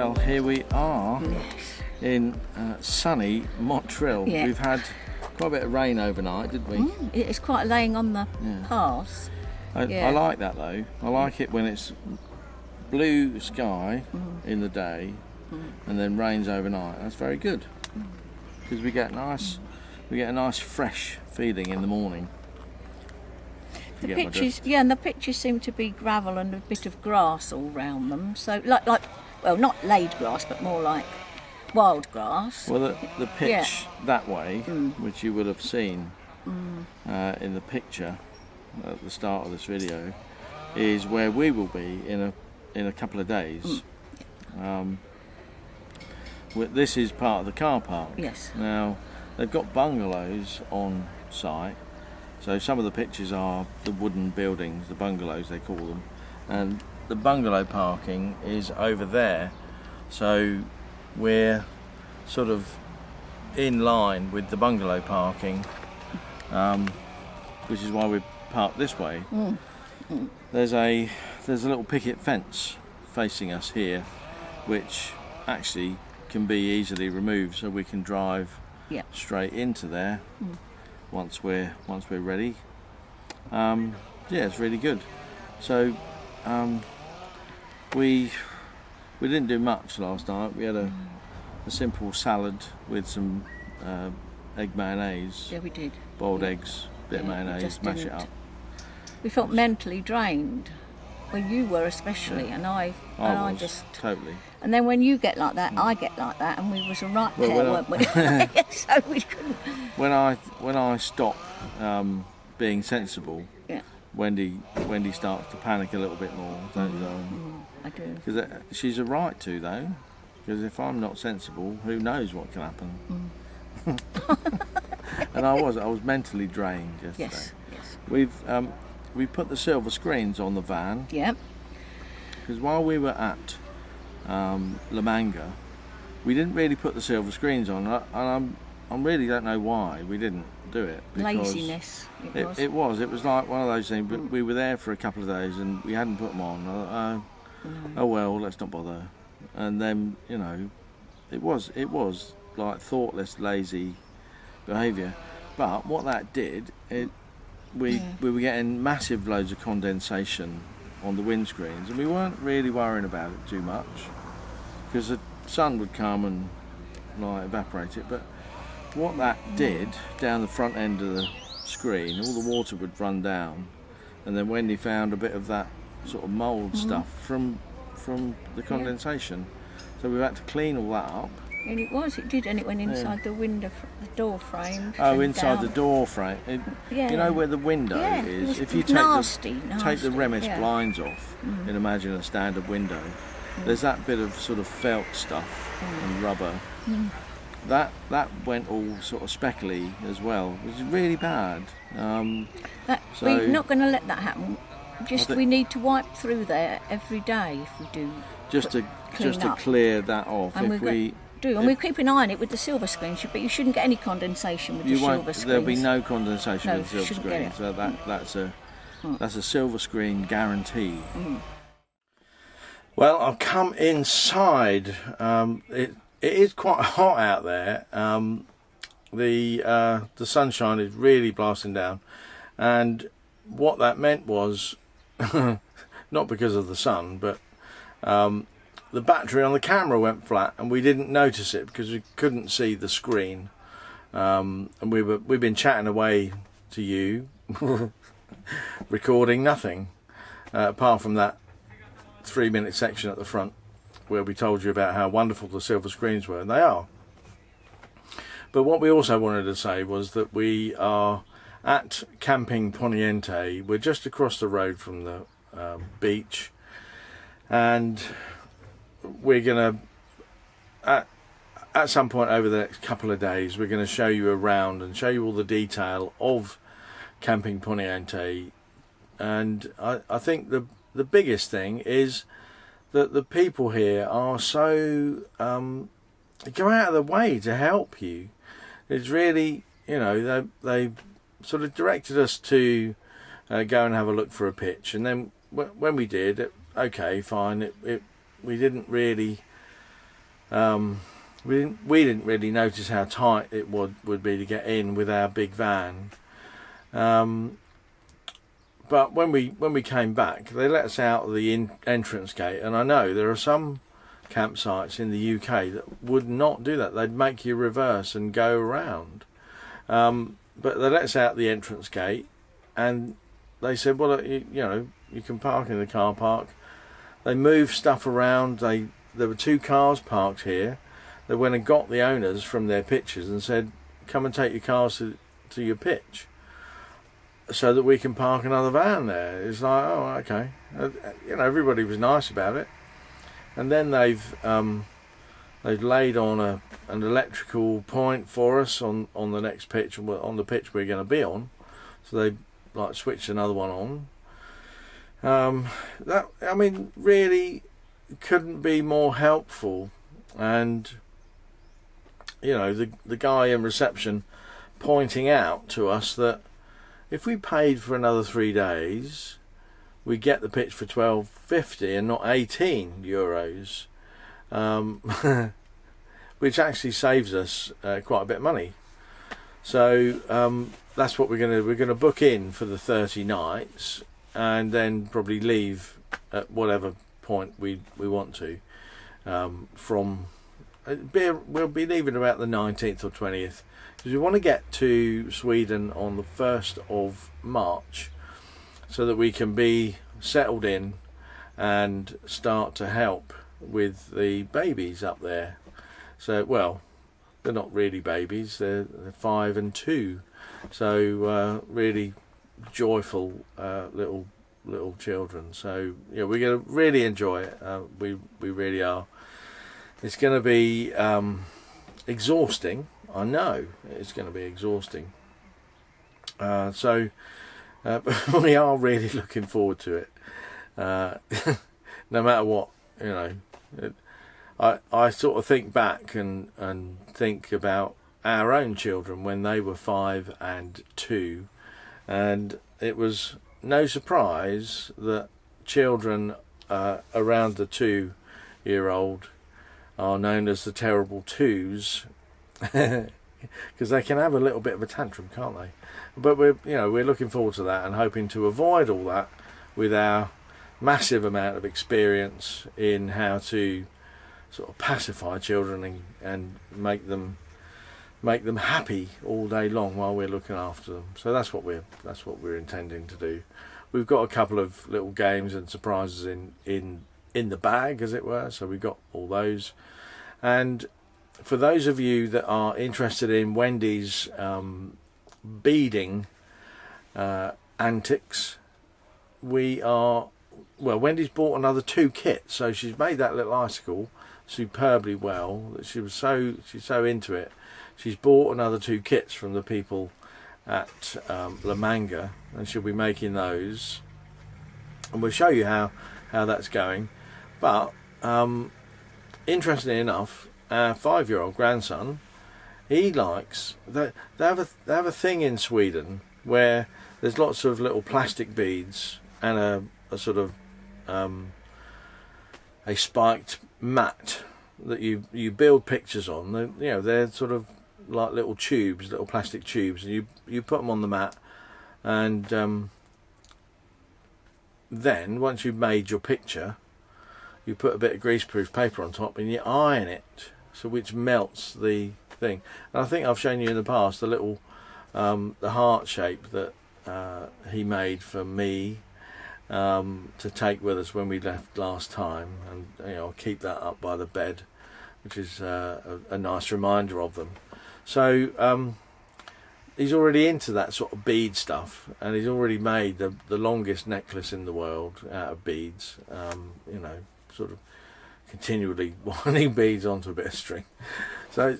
Well, here we are in sunny Motril. Yeah. We've had quite a bit of rain overnight, didn't we? It's quite laying on the paths. I like that though. I like it when it's blue sky in the day and then rains overnight. That's very good because we get a nice fresh feeling in the morning. The pictures, and the pictures seem to be gravel and a bit of grass all round them. So, well, not laid grass, but more like wild grass. Well, the pitch that way, which you would have seen in the picture at the start of this video, is where we will be in a couple of days. This is part of the car park. Yes. Now, they've got bungalows on site. So some of the pictures are the wooden buildings, the bungalows they call them, and the bungalow parking is over there. So we're sort of in line with the bungalow parking, which is why we parked this way. There's a little picket fence facing us here, which actually can be easily removed, so we can drive straight into there. Once we're ready. It's really good. So we didn't do much last night. We had a simple salad with some egg mayonnaise. Yeah, we did. Boiled eggs, bit of mayonnaise, mash it up. We felt mentally drained. Well, you were especially, and I just totally. And then when you get like that, I get like that, and we was right there, weren't we? So we couldn't. When I stop being sensible, Wendy starts to panic a little bit more. I do. Because she's a right to though. Because if I'm not sensible, who knows what can happen? And I was mentally drained yesterday. Yes. We've put the silver screens on the van. Yep. Because while we were at La Manga, we didn't really put the silver screens on, and I really don't know why we didn't do it. Laziness. It was like one of those things. But we were there for a couple of days and we hadn't put them on. I thought, oh well, let's not bother. And then it was like thoughtless, lazy behaviour. But what that did, we were getting massive loads of condensation on the windscreens, and we weren't really worrying about it too much because the sun would come and evaporate it. But what that did down the front end of the screen, all the water would run down, and then Wendy found a bit of that sort of mould stuff from the condensation. So we had to clean all that up. And it did, and it went inside the window, the door frame. Oh, inside the door frame. You know where the window is? If you take the Remis blinds off and imagine a standard window, there's that bit of sort of felt stuff and rubber. That went all sort of speckly as well, which is really bad. We're not going to let that happen. We need to wipe through there every day if we do. Just to clear that off. And we keep an eye on it with the silver screens, but you shouldn't get any condensation with the silver screens. There'll be no condensation with the silver screen, so that's a silver screen guarantee. Well, I've come inside. It is quite hot out there. The sunshine is really blasting down, and what that meant was not because of the sun, but the battery on the camera went flat, and we didn't notice it because we couldn't see the screen. And we've been chatting away to you, recording nothing apart from that 3-minute section at the front where we told you about how wonderful the silver screens were, and they are. But what we also wanted to say was that we are at Camping Poniente. We're just across the road from the beach, and we're going to, at some point over the next couple of days, we're going to show you around and show you all the detail of Camping Poniente. And I think the biggest thing is that the people here are so go out of the way to help you. It's really, they sort of directed us to go and have a look for a pitch, and then when we did, okay, fine. We didn't really we didn't really notice how tight it would be to get in with our big van. But when we came back, they let us out of the entrance gate, and I know there are some campsites in the UK that would not do that. They'd make you reverse and go around. But they let us out the entrance gate, and they said, well, you know, you can park in the car park. They moved stuff around. There were 2 cars parked here. They went and got the owners from their pitches and said, come and take your cars to your pitch, so that we can park another van there. It's like, oh, okay. You know, everybody was nice about it. And then they've laid on an electrical point for us on the next pitch, on the pitch we're going to be on. So they like switched another one on. That, I mean, really couldn't be more helpful. And you know, the guy in reception pointing out to us that if we paid for another 3 days, we get the pitch for €12.50 and not €18, which actually saves us quite a bit of money. So that's what we're going to book in for the 30 nights, and then probably leave at whatever point we want to. We'll be leaving about the 19th or 20th, because we want to get to Sweden on the 1st of March, so that we can be settled in and start to help with the babies up there. So, well, they're not really babies, they're 5 and 2, so really joyful little children. So yeah, we're going to really enjoy it. We really are. It's going to be exhausting. I know it's going to be exhausting. So we are really looking forward to it. No matter what, you know. I sort of think back and think about our own children when they were 5 and 2, and it was no surprise that children around the 2-year-old are known as the terrible twos, because they can have a little bit of a tantrum, can't they? But we're looking forward to that and hoping to avoid all that with our massive amount of experience in how to sort of pacify children and make them happy all day long while we're looking after them. So that's what we're intending to do. We've got a couple of little games and surprises in the bag, as it were, so we've got all those. And for those of you that are interested in Wendy's beading antics, Wendy's bought another 2 kits, so she's made that little icicle superbly well. She's so into it. She's bought another 2 kits from the people at La Manga, and she'll be making those, and we'll show you how that's going. But interestingly enough, our 5-year-old grandson, he likes they have a thing in Sweden where there's lots of little plastic beads and a sort of a spiked mat that you build pictures on. They're sort of like little tubes, little plastic tubes, and you put them on the mat, and then once you've made your picture, you put a bit of greaseproof paper on top and you iron it, so which melts the thing. And I think I've shown you in the past the little the heart shape that he made for me to take with us when we left last time, and I'll keep that up by the bed, which is a nice reminder of them. So he's already into that sort of bead stuff, and he's already made the longest necklace in the world out of beads, sort of continually winding beads onto a bit of string. So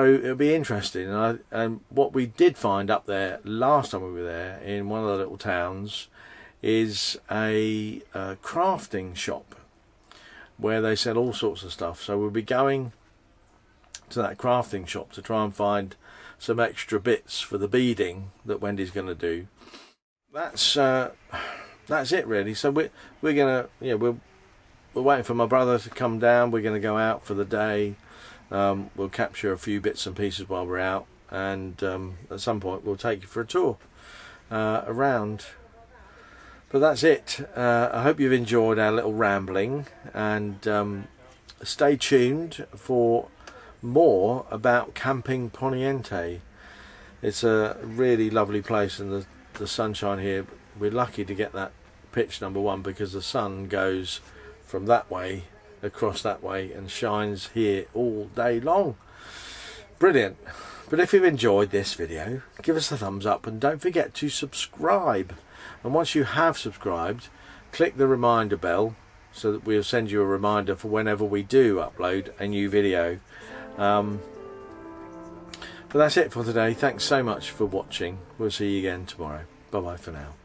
it'll be interesting. And what we did find up there last time we were there, in one of the little towns, is a crafting shop where they sell all sorts of stuff. So we'll be going to that crafting shop to try and find some extra bits for the beading that Wendy's going to do. That's it really. So we're gonna we're waiting for my brother to come down. We're going to go out for the day, we'll capture a few bits and pieces while we're out, and at some point we'll take you for a tour around. But that's it. I hope you've enjoyed our little rambling, and stay tuned for more about Camping Poniente. It's a really lovely place, and the sunshine here, we're lucky to get that pitch, number one, because the sun goes from that way across that way and shines here all day long. Brilliant. But if you've enjoyed this video, give us a thumbs up, and don't forget to subscribe. And once you have subscribed, click the reminder bell so that we'll send you a reminder for whenever we do upload a new video. But that's it for today. Thanks so much for watching. We'll see you again tomorrow. Bye bye for now.